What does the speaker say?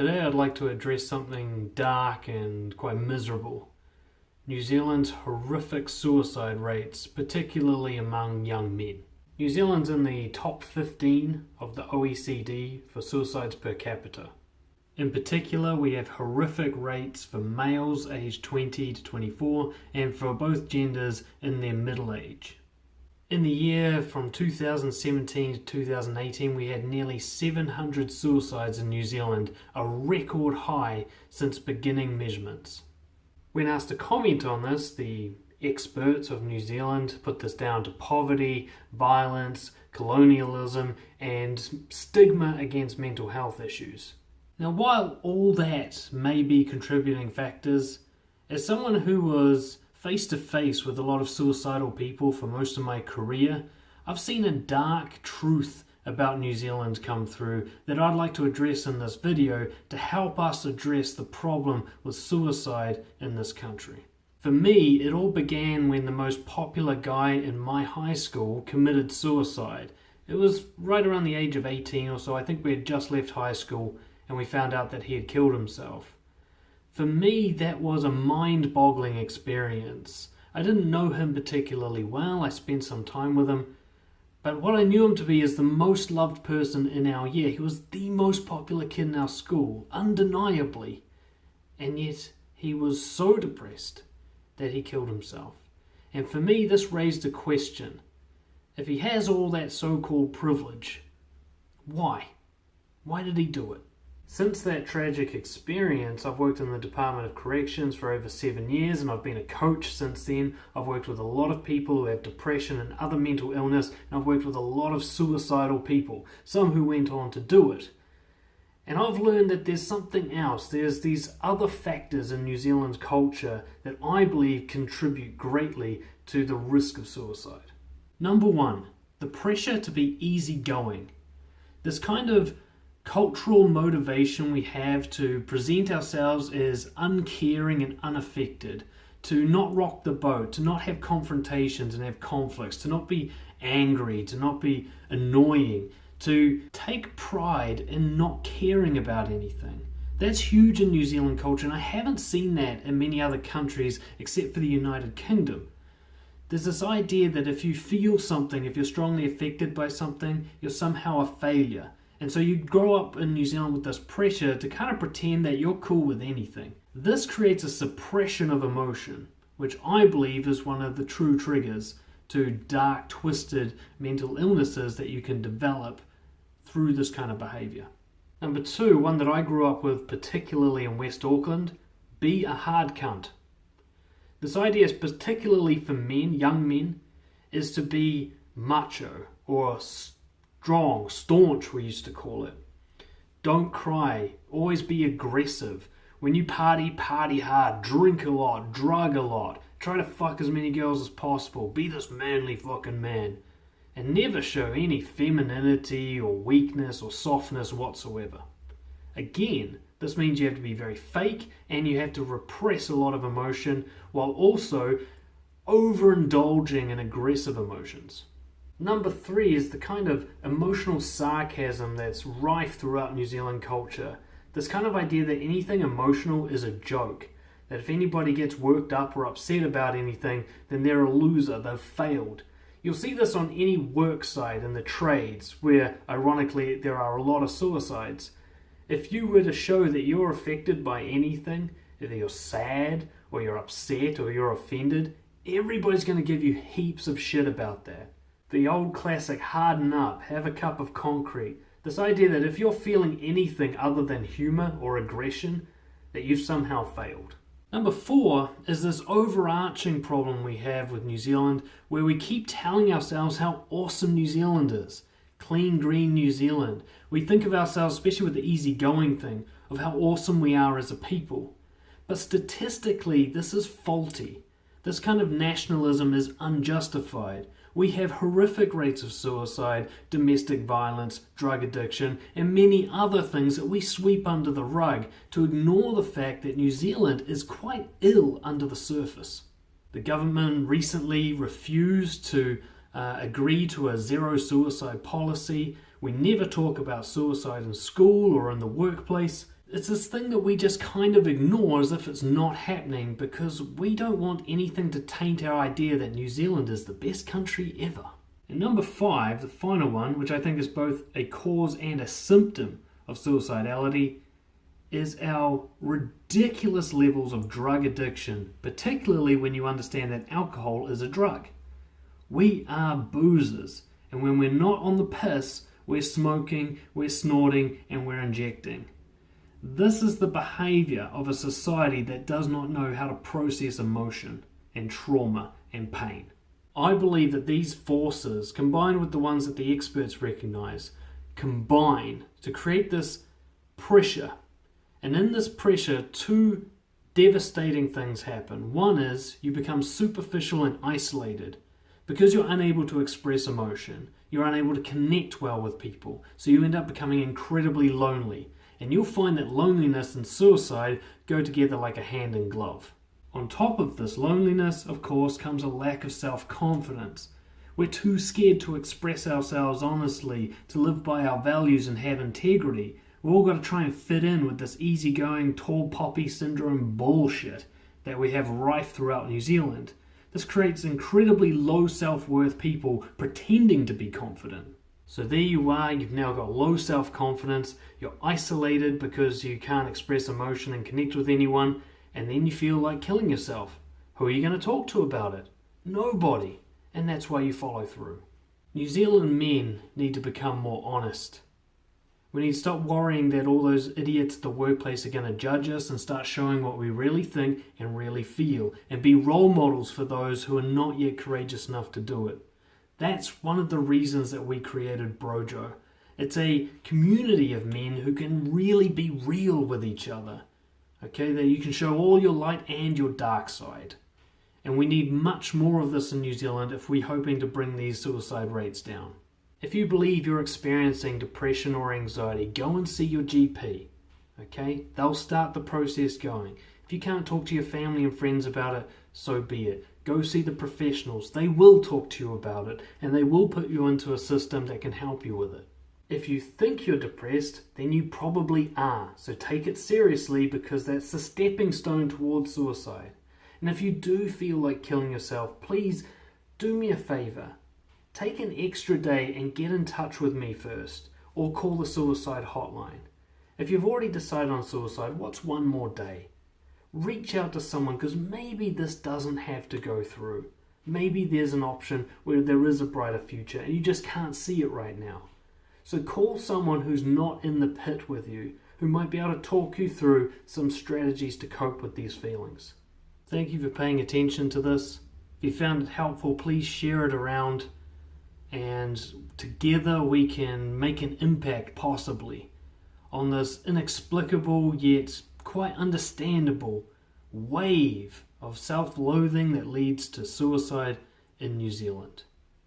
Today I'd like to address something dark and quite miserable. New Zealand's horrific suicide rates, particularly among young men. New Zealand's in the top 15 of the OECD for suicides per capita. In particular, we have horrific rates for males aged 20 to 24 and for both genders in their middle age. In the year from 2017 to 2018, we had nearly 700 suicides in New Zealand, a record high since beginning measurements. When asked to comment on this, the experts of New Zealand put this down to poverty, violence, colonialism, and stigma against mental health issues. Now, while all that may be contributing factors, as someone who was face to face with a lot of suicidal people for most of my career, I've seen a dark truth about New Zealand come through that I'd like to address in this video to help us address the problem with suicide in this country. For me, it all began when the most popular guy in my high school committed suicide. It was right around the age of 18 or so. I think we had just left high school and we found out that he had killed himself. For me, that was a mind-boggling experience. I didn't know him particularly well. I spent some time with him. But what I knew him to be is the most loved person in our year. He was the most popular kid in our school, undeniably. And yet, he was so depressed that he killed himself. And for me, this raised a question. If he has all that so-called privilege, why? Why did he do it? Since that tragic experience, I've worked in the Department of Corrections for over 7 years, and I've been a coach since then. I've worked with a lot of people who have depression and other mental illness, and I've worked with a lot of suicidal people, some who went on to do it. And I've learned that there's something else. There's these other factors in New Zealand's culture that I believe contribute greatly to the risk of suicide. Number one, the pressure to be easygoing. This kind of cultural motivation we have to present ourselves as uncaring and unaffected, to not rock the boat, to not have confrontations and have conflicts, to not be angry, to not be annoying, to take pride in not caring about anything. That's huge in New Zealand culture, and I haven't seen that in many other countries except for the United Kingdom. There's this idea that if you feel something, if you're strongly affected by something, you're somehow a failure. And so you grow up in New Zealand with this pressure to kind of pretend that you're cool with anything. This creates a suppression of emotion, which I believe is one of the true triggers to dark, twisted mental illnesses that you can develop through this kind of behavior. Number two, one that I grew up with particularly in West Auckland, be a hard cunt. This idea is particularly for men, young men, is to be macho or strong, staunch we used to call it. Don't cry, always be aggressive. When you party, party hard, drink a lot, drug a lot, try to fuck as many girls as possible, be this manly fucking man, and never show any femininity or weakness or softness whatsoever. Again, this means you have to be very fake and you have to repress a lot of emotion while also overindulging in aggressive emotions. Number three is the kind of emotional sarcasm that's rife throughout New Zealand culture. This kind of idea that anything emotional is a joke. That if anybody gets worked up or upset about anything, then they're a loser, they've failed. You'll see this on any work site in the trades where, ironically, there are a lot of suicides. If you were to show that you're affected by anything, if you're sad or you're upset or you're offended, everybody's going to give you heaps of shit about that. The old classic harden up, have a cup of concrete. This idea that if you're feeling anything other than humor or aggression, that you've somehow failed. Number four is this overarching problem we have with New Zealand where we keep telling ourselves how awesome New Zealand is. Clean, green New Zealand. We think of ourselves, especially with the easygoing thing, of how awesome we are as a people. But statistically, this is faulty. This kind of nationalism is unjustified. We have horrific rates of suicide, domestic violence, drug addiction, and many other things that we sweep under the rug to ignore the fact that New Zealand is quite ill under the surface. The government recently refused to agree to a zero suicide policy. We never talk about suicide in school or in the workplace. It's this thing that we just kind of ignore as if it's not happening because we don't want anything to taint our idea that New Zealand is the best country ever. And number 5, the final one, which I think is both a cause and a symptom of suicidality, is our ridiculous levels of drug addiction, particularly when you understand that alcohol is a drug. We are boozers, and when we're not on the piss, we're smoking, we're snorting, and we're injecting. This is the behavior of a society that does not know how to process emotion and trauma and pain. I believe that these forces, combined with the ones that the experts recognize, combine to create this pressure. And in this pressure, 2 devastating things happen. One is you become superficial and isolated. Because you're unable to express emotion, you're unable to connect well with people, so you end up becoming incredibly lonely. And you'll find that loneliness and suicide go together like a hand in glove. On top of this loneliness, of course, comes a lack of self-confidence. We're too scared to express ourselves honestly, to live by our values and have integrity. We've all got to try and fit in with this easygoing, tall poppy syndrome bullshit that we have rife throughout New Zealand. This creates incredibly low self-worth people pretending to be confident. So there you are, you've now got low self-confidence, you're isolated because you can't express emotion and connect with anyone, and then you feel like killing yourself. Who are you going to talk to about it? Nobody. And that's why you follow through. New Zealand men need to become more honest. We need to stop worrying that all those idiots at the workplace are going to judge us and start showing what we really think and really feel, and be role models for those who are not yet courageous enough to do it. That's one of the reasons that we created BROJO. It's a community of men who can really be real with each other. Okay, that you can show all your light and your dark side. And we need much more of this in New Zealand if we're hoping to bring these suicide rates down. If you believe you're experiencing depression or anxiety, go and see your GP. Okay, they'll start the process going. If you can't talk to your family and friends about it, so be it. Go see the professionals. They will talk to you about it, and they will put you into a system that can help you with it. If you think you're depressed, then you probably are. So take it seriously, because that's the stepping stone towards suicide. And if you do feel like killing yourself, please do me a favor. Take an extra day and get in touch with me first, or call the suicide hotline. If you've already decided on suicide, what's one more day? Reach out to someone, because maybe this doesn't have to go through. Maybe there's an option where there is a brighter future and you just can't see it right now. So call someone who's not in the pit with you, who might be able to talk you through some strategies to cope with these feelings. Thank you for paying attention to this. If you found it helpful, please share it around, and together we can make an impact, possibly, on this inexplicable yet quite understandable wave of self-loathing that leads to suicide in New Zealand.